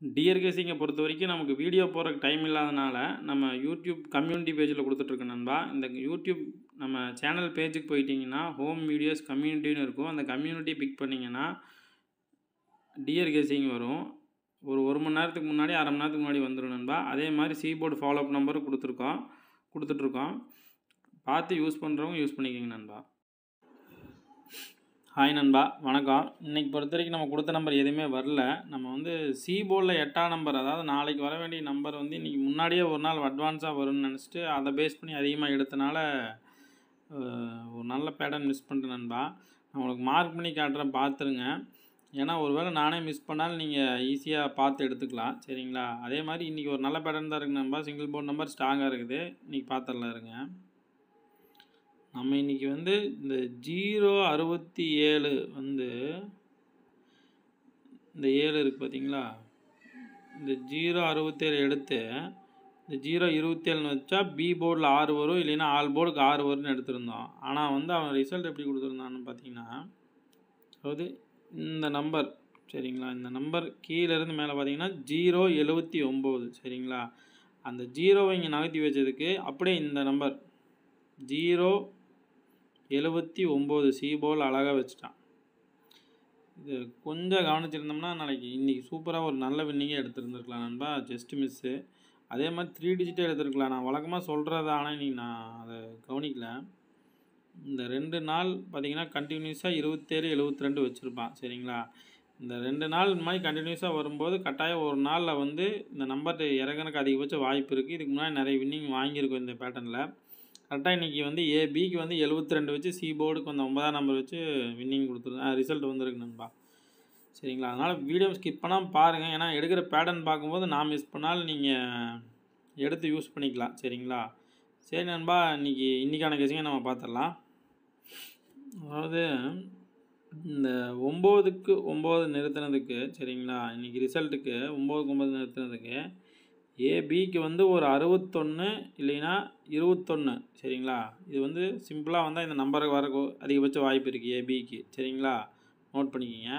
Dear கேசிங்கை பொறுத்த வரைக்கும் நமக்கு வீடியோ போடுறக்கு டைம் இல்லாதனால நம்ம யூடியூப் கம்யூனிட்டி பேஜில் கொடுத்துட்ருக்கோம் நண்பா. இந்த யூடியூப் நம்ம சேனல் பேஜுக்கு போயிட்டிங்கன்னா ஹோம் வீடியோஸ் கம்யூனிட்டின்னு இருக்கும். அந்த கம்யூனிட்டி பிக் பண்ணிங்கன்னா டியர் கேசிங் வரும். ஒரு மணி நேரத்துக்கு முன்னாடி அரை மணி நேரத்துக்கு முன்னாடி வந்துடும் நண்பா. அதே மாதிரி சீபோர்டு ஃபாலோஅப் நம்பரும் கொடுத்துட்ருக்கோம். பார்த்து யூஸ் பண்ணுறவங்க யூஸ் பண்ணிக்கோங்க நண்பா. ஹாய் நண்பா, வணக்கம். இன்றைக்கி பொறுத்த வரைக்கும் நம்ம கொடுத்த நம்பர் எதுவுமே வரல. நம்ம வந்து சீபோர்டில் 8ஆம் நம்பர், அதாவது நாளைக்கு வர வேண்டிய நம்பர் வந்து இன்றைக்கி முன்னாடியே ஒரு நாள் அட்வான்ஸாக வரும்னு நினச்சிட்டு அதை பேஸ் பண்ணி அதிகமாக எடுத்தனால ஒரு நல்ல பேட்டர்ன் மிஸ் பண்ணிட்டேன் நண்பா. நான் உங்களுக்கு மார்க் பண்ணி காட்டுறேன், பார்த்துருங்க. ஏன்னா ஒரு வேளை நானே மிஸ் பண்ணாலும் நீங்கள் ஈஸியாக பார்த்து எடுத்துக்கலாம், சரிங்களா? அதே மாதிரி இன்றைக்கி ஒரு நல்ல பேட்டர்ன் தான் இருக்குது நண்பா. சிங்கிள் போர்ட் நம்பர் ஸ்ட்ராங்காக இருக்குது. இன்றைக்கி பார்த்துடலாம் இருங்க. நம்ம இன்றைக்கி வந்து இந்த 067 வந்து இந்த 7 இருக்குது பார்த்தீங்களா? இந்த 067 எடுத்து இந்த 027ன்னு வச்சா பி போர்டில் 6 வரும், இல்லைன்னா ஆல் போர்டுக்கு 6 வரும்னு எடுத்திருந்தோம். ஆனால் வந்து அவன் ரிசல்ட் எப்படி கொடுத்துருந்தான்னு பார்த்தீங்கன்னா, அதாவது இந்த நம்பர், சரிங்களா? இந்த நம்பர் கீழேருந்து மேலே பார்த்தீங்கன்னா 079, சரிங்களா? அந்த 0வை இங்கே நகர்த்தி வச்சதுக்கு அப்படியே இந்த நம்பர் 079 சி போல் அழகாக வச்சுட்டான். இது கொஞ்சம் கவனிச்சிருந்தோம்னா இன்றைக்கி சூப்பராக ஒரு நல்ல வின்னிங்கே எடுத்துருந்துருக்கலாம் நண்பா. Just miss. அதே மாதிரி 3 டிஜிட்டே எடுத்துருக்கலாம். நான் வழக்கமாக சொல்கிறது, ஆனால் இன்றைக்கி நான் அதை கவனிக்கல. இந்த 2 நாள் பார்த்திங்கன்னா கண்டினியூஸாக 27, 72 வச்சுருப்பான், சரிங்களா? இந்த 2 நாள் இந்த மாதிரி கண்டினியூஸாக வரும்போது கட்டாயம் ஒரு நாளில் வந்து இந்த நம்பர் இறங்குறதுக்கு அதிகபட்ச வாய்ப்பு இருக்குது. இதுக்கு முன்னாடி நிறைய வின்னிங் வாங்கியிருக்கோம் இந்த பேட்டர்னில். கரெக்டாக இன்றைக்கி வந்து ஏபிக்கு வந்து 72 வச்சு சி போர்டுக்கு வந்து 9ஆம் நம்பர் வச்சு வின்னிங் ரிசல்ட் வந்துருக்கு நண்பா, சரிங்களா? அதனால் வீடியோ ஸ்கிப் பண்ணாமல் பாருங்கள். ஏன்னா எடுக்கிற பேட்டர்ன் பார்க்கும்போது நான் மிஸ் பண்ணாலும் நீங்கள் எடுத்து யூஸ் பண்ணிக்கலாம், சரிங்களா? சரி நண்பா, இன்றைக்கான கேசிங்க நம்ம பார்த்துடலாம். அதாவது இந்த 9க்கு 9 நிறுத்தினதுக்கு, சரிங்களா? இன்றைக்கி ரிசல்ட்டுக்கு 9க்கு 9 நிறுத்தினதுக்கு ஏபிக்கு வந்து ஒரு 61 இல்லைன்னா 21, சரிங்களா? இது வந்து சிம்பிளாக வந்தால் இந்த நம்பருக்கு வர அதிகபட்ச வாய்ப்பு இருக்குது ஏபிக்கு, சரிங்களா? நோட் பண்ணிக்கிங்க.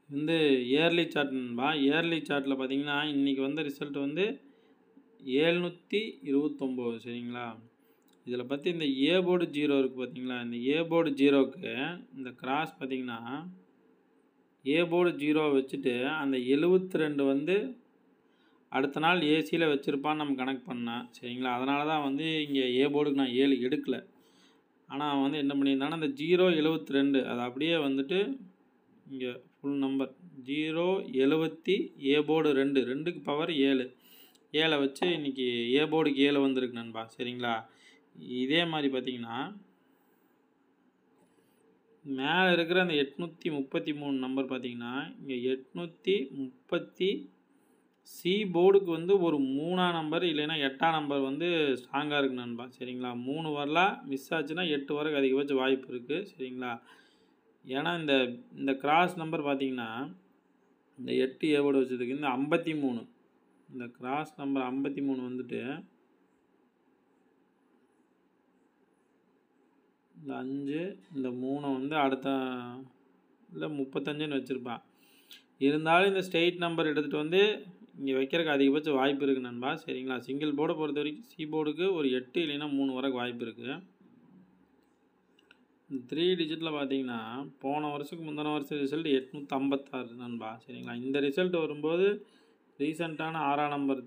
வந்து இயர்லி சார்ட் நண்பா. இயர்லி சார்ட்டில் பார்த்தீங்கன்னா இன்றைக்கி வந்த ரிசல்ட் வந்து 729, சரிங்களா? இதில் பற்றி இந்த ஏ போர்டு 0 இருக்குது பார்த்தீங்களா? இந்த ஏ போர்டு 0க்கு இந்த கிராஸ் பார்த்திங்கன்னா ஏ போர்டு 0 வச்சுட்டு அந்த 72 வந்து அடுத்த நாள் ஏசியில் வச்சுருப்பான்னு நம்ம கனெக்ட் பண்ணேன், சரிங்களா? அதனால தான் வந்து இங்கே ஏ போர்டுக்கு நான் 7 எடுக்கலை. ஆனால் வந்து என்ன பண்ணியிருந்தாங்கன்னா இந்த 072 அது அப்படியே வந்துட்டு இங்கே ஃபுல் நம்பர் 070 ஏ போர்டு 2க்கு பவர் 7 வச்சு இன்றைக்கி ஏ போர்டுக்கு 7 வந்திருக்கு நண்பா, சரிங்களா? இதே மாதிரி பார்த்திங்கன்னா மேலே இருக்கிற அந்த 833 நம்பர் பார்த்திங்கன்னா இங்கே 830 சி போர்டுக்கு வந்து ஒரு 3ஆம் நம்பர் இல்லைன்னா 8ஆம் நம்பர் வந்து ஸ்ட்ராங்காக இருக்குது நண்பா, சரிங்களா? 3 வரலாம், மிஸ் ஆச்சுன்னா 8 வரக்கு அதிகபட்ச வாய்ப்பு இருக்குது, சரிங்களா? ஏன்னா இந்த கிராஸ் நம்பர் பார்த்திங்கன்னா இந்த 8 ஏ போர்டு வச்சதுக்கு இந்த 53, இந்த கிராஸ் நம்பர் 53 வந்துட்டு இந்த 5 இந்த 3 வந்து அடுத்த இல்லை 35ன்னு வச்சுருப்பான். இருந்தாலும் இந்த ஸ்ட்ரெயிட் நம்பர் எடுத்துகிட்டு வந்து இங்கே வைக்கிறதுக்கு அதிகபட்ச வாய்ப்பு இருக்குது நண்பா, சரிங்களா? சிங்கிள் போர்டை பொறுத்த வரைக்கும் சி போர்டுக்கு ஒரு 8 இல்லைன்னா 3 வரக்கு வாய்ப்பு இருக்குது. இந்த 3 டிஜிட்டில் பார்த்தீங்கன்னா போன வருஷத்துக்கு முந்தின வருஷம் ரிசல்ட் 856 நண்பா, சரிங்களா? இந்த ரிசல்ட் வரும்போது ரீசெண்டான 6ஆம் நம்பர்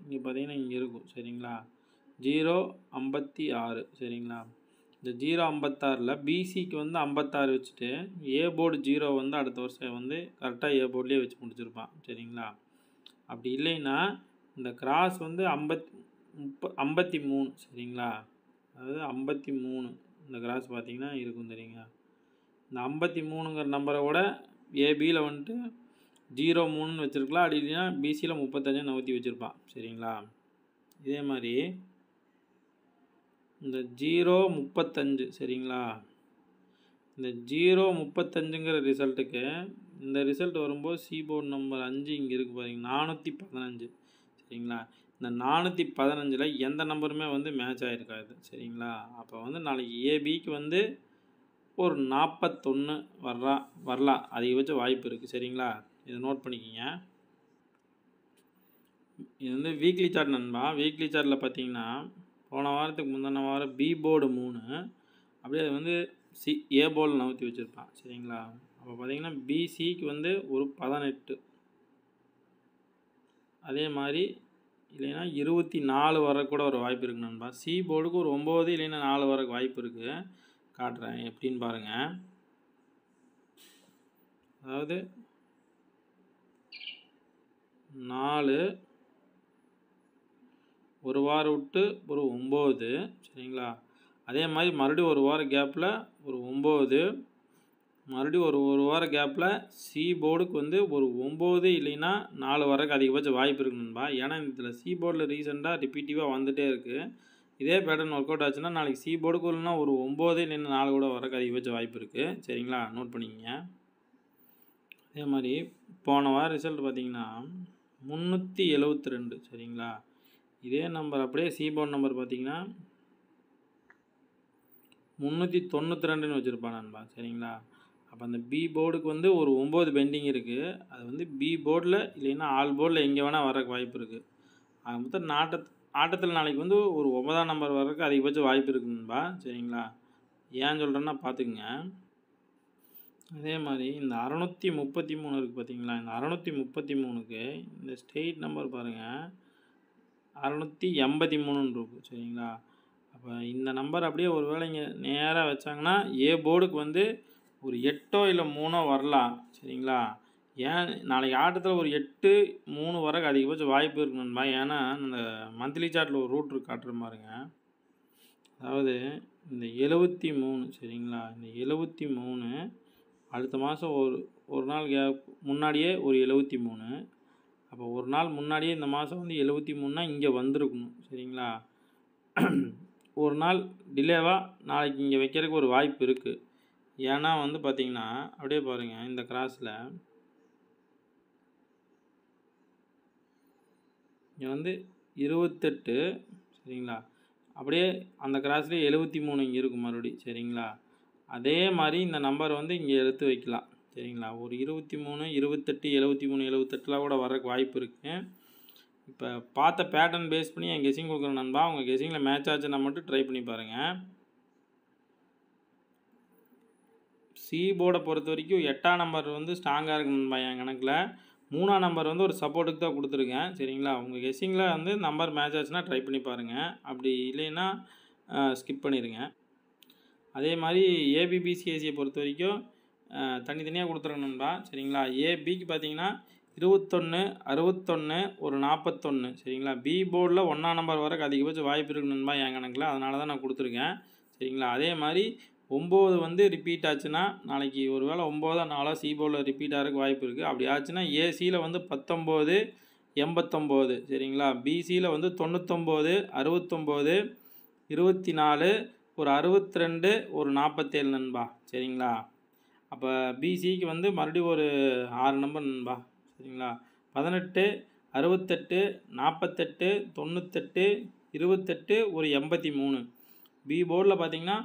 இங்கே பார்த்தீங்கன்னா இங்கே இருக்கும், சரிங்களா? 056, சரிங்களா? இந்த 056ல் பிசிக்கு வந்து 56 வச்சுட்டு ஏ போர்டு 0 வந்து அடுத்த வருஷம் வந்து கரெக்டாக ஏ போர்ட்லேயே வச்சு முடிச்சிருப்பான், சரிங்களா? அப்படி இல்லைன்னா இந்த கிராஸ் வந்து 53, சரிங்களா? அதாவது 53 இந்த கிராஸ் பார்த்திங்கன்னா இருக்கும், தெரியுங்களா? இந்த 53ங்கிற நம்பரை விட ஏபியில் வந்துட்டு 03ன்னு வச்சுருக்கலாம். அப்படி இல்லைன்னா பிசியில் 35 நகர்த்தி வச்சுருப்பான், சரிங்களா? இதே மாதிரி இந்த 035, சரிங்களா? இந்த 035ங்கிற ரிசல்ட்டுக்கு இந்த ரிசல்ட் வரும்போது சி போர்டு நம்பர் 5 இங்கே இருக்குது பாருங்க, 415, சரிங்களா? இந்த 415ல் எந்த நம்பருமே வந்து மேட்ச் ஆகிருக்காது, சரிங்களா? அப்போ வந்து நாளைக்கு ஏபிக்கு வந்து ஒரு 41 வரலாம் அதிகபட்ச வாய்ப்பு இருக்குது, சரிங்களா? இதை நோட் பண்ணிக்கிங்க. இது வந்து வீக்லி சார்ட் நண்பா. வீக்லி சார்ட்டில் பார்த்தீங்கன்னா போன வாரத்துக்கு முந்தின வாரம் பி போர்டு 3 அப்படியே அது வந்து ஏ போர்டில் நவுத்தி வச்சுருப்பான். சரிங்களா? அப்போ பார்த்தீங்கன்னா பிசிக்கு வந்து ஒரு 18, அதே மாதிரி இல்லைன்னா 24 வர கூட ஒரு வாய்ப்பு இருக்குது நண்பா. சி போர்டுக்கு ஒரு 9 இல்லைன்னா 4 வர வாய்ப்பு இருக்குது. காட்டுறேன் எப்படின்னு பாருங்கள். அதாவது 4 ஒரு வாரம் விட்டு ஒரு 9, சரிங்களா? அதே மாதிரி மறுபடியும் ஒரு வாரம் கேப்பில் ஒரு 9, மறுபடியும் ஒரு வார கேப்பில் சி போர்டுக்கு வந்து ஒரு 9 இல்லைன்னா 4 வரக்கு அதிகபட்ச வாய்ப்பு இருக்குணும்பா. ஏன்னா இதில் சி போர்டில் ரீசெண்டாக ரிப்பீட்டிவாக வந்துகிட்டே இருக்குது. இதே பேட்டர்ன் ஒர்க் அவுட் ஆச்சுன்னா நாளைக்கு சி போர்டுக்கு இல்லைன்னா ஒரு 9 இல்லைன்னா 4 கூட வரக்கு அதிகபட்ச வாய்ப்பு இருக்குது. சரிங்களா? நோட் பண்ணிக்கங்க. அதே மாதிரி போன வார ரிசல்ட் பார்த்தீங்கன்னா 372, சரிங்களா? இதே நம்பர் அப்படியே சி போர்டு நம்பர் பார்த்தீங்கன்னா 392ன்னு வச்சுருப்பான் நண்பா. சரிங்களா? அப்போ அந்த பி போர்டுக்கு வந்து ஒரு 9 பெண்டிங் இருக்குது. அது வந்து பி போர்டில் இல்லைன்னா ஆல் போர்டில் எங்கே வேணால் வரக்கு வாய்ப்பு இருக்குது. அது மொத்தம் ஆட்டத்தில் நாளைக்கு வந்து ஒரு 9ஆம் நம்பர் வரக்கு அதிகபட்ச வாய்ப்பு இருக்குது நண்பா. சரிங்களா? ஏன் சொல்கிறேன்னா பார்த்துக்குங்க. அதே மாதிரி இந்த 633 இருக்குது பார்த்தீங்களா? இந்த 633க்கு இந்த ஸ்ட்ரெயிட் நம்பர் பாருங்கள் 683ன்னு இருக்கும். சரிங்களா? அப்போ இந்த நம்பர் அப்படியே ஒரு வேளை இங்கே நேராக வச்சாங்கன்னா ஏ போர்டுக்கு வந்து ஒரு 8 இல்லை 3 வரலாம். சரிங்களா? ஏன் நாளைக்கு ஆட்டத்தில் ஒரு 8, 3 வரக்கு அதிகபட்ச வாய்ப்பு இருக்குணும்பா. ஏன்னா இந்த மந்த்லி சார்ட்டில் ஒரு ரூட் இருக்கு, காட்டுற பாருங்க. அதாவது இந்த 73, சரிங்களா? இந்த 73 அடுத்த மாதம் ஒரு நாள் முன்னாடியே ஒரு 73. அப்போ ஒரு நாள் முன்னாடியே இந்த மாதம் வந்து 73னா இங்கே வந்திருக்கணும். சரிங்களா? ஒரு நாள் டிலேவாக நாளைக்கு இங்கே வைக்கிறதுக்கு ஒரு வாய்ப்பு இருக்குது. ஏன்னா வந்து பார்த்தீங்கன்னா அப்படியே பாருங்கள் இந்த கிராஸில் இங்கே வந்து 28, சரிங்களா? அப்படியே அந்த கிராஸ்லேயே 73 இங்கே இருக்கும் மறுபடியும். சரிங்களா? அதே மாதிரி இந்த நம்பர் வந்து இங்கே எடுத்து வைக்கலாம். சரிங்களா? ஒரு 23, 28, 73, 78லாம் கூட வரக்கு வாய்ப்பு இருக்குது. இப்போ பார்த்த பேட்டர்ன் பேஸ் பண்ணி என் கெஸிங் கொடுக்குறேன் நண்பா. உங்கள் கெஸிங்கில் மேட்ச் ஆச்சுன்னா மட்டும் ட்ரை பண்ணி பாருங்கள். சி போர்டை பொறுத்த வரைக்கும் 8ஆம் நம்பர் வந்து ஸ்ட்ராங்காக இருக்கு நண்பா. என் கணக்கில் 3ஆம் நம்பர் வந்து ஒரு சப்போர்ட்டுக்கு தான் கொடுத்துருக்கேன். சரிங்களா? உங்கள் கெஸிங்கில் வந்து நம்பர் மேட்ச் ஆச்சுன்னா ட்ரை பண்ணி பாருங்கள். அப்படி இல்லைன்னா ஸ்கிப் பண்ணிடுங்க. அதே மாதிரி ஏபிபிசிஎஸ்சியை பொறுத்த வரைக்கும் தனித்தனியாக கொடுத்துருங்க நண்பா. சரிங்களா? ஏபிக்கு பார்த்தீங்கன்னா 21, 61, ஒரு 41, சரிங்களா? பி போர்டில் 1ஆம் நம்பர் வரக்கு அதிகபட்ச வாய்ப்பு இருக்கு நண்பா என் கணக்கில். அதனால தான் நான் கொடுத்துருக்கேன். சரிங்களா? அதே மாதிரி 9 வந்து ரிப்பீட் ஆச்சுன்னா நாளைக்கு ஒரு வேளை 9 4 சி போர்டில் ரிப்பீட் ஆகிறதுக்கு வாய்ப்பு இருக்குது. அப்படி ஆச்சுன்னா ஏசியில் வந்து 19, 89, சரிங்களா? பிசியில் வந்து 99, 69, 24, ஒரு 62, ஒரு 47 நண்பா. சரிங்களா? அப்போ பிசிக்கு வந்து மறுபடியும் ஒரு 6 நம்பர் நண்பா. சரிங்களா? 18, 68, 48, 98, 28, ஒரு 83. பி போர்டில் பார்த்தீங்கன்னா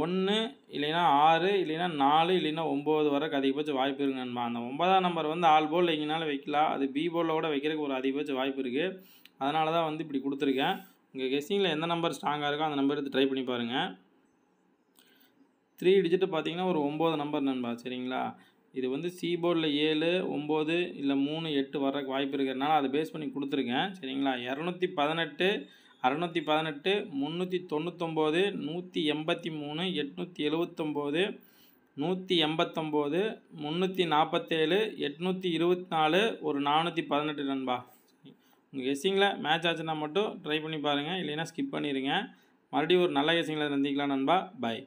1 இல்லைன்னா 6 இல்லைன்னா 4 இல்லைன்னா 9 வரக்கு அதிகபட்ச வாய்ப்பு இருக்குது நண்பா. அந்த 9ஆம் நம்பர் வந்து ஆல் போர்டில் எங்கேனாலும் வைக்கலாம். அது பி போர்டில் கூட வைக்கிறதுக்கு ஒரு அதிகபட்ச வாய்ப்பு இருக்குது. அதனால தான் வந்து இப்படி கொடுத்துருக்கேன். உங்கள் கெஸ்ஸிங்கில் எந்த நம்பர் ஸ்ட்ராங்காக இருக்கோ அந்த நம்பர் எடுத்து ட்ரை பண்ணி பாருங்கள். 3 டிஜிட்டு பார்த்தீங்கன்னா ஒரு 9 நம்பர் நண்பா. சரிங்களா? இது வந்து சி போர்டில் 7, 9 இல்லை 3, 8 வரக்கு வாய்ப்பு இருக்கிறதுனால அதை பேஸ் பண்ணி கொடுத்துருக்கேன். சரிங்களா? 218, 618, 399, 183, 879, 189, 347, 824, ஒரு 418 நண்பா. உங்கள் கெஸ்ஸிங்கில் மேட்ச் ஆச்சுன்னா மட்டும் ட்ரை பண்ணி பாருங்கள். இல்லைன்னா ஸ்கிப் பண்ணிடுங்க. மறுபடியும் ஒரு நல்ல கெஸ்ஸிங்கில் சந்திக்கலாம் நண்பா. பாய்.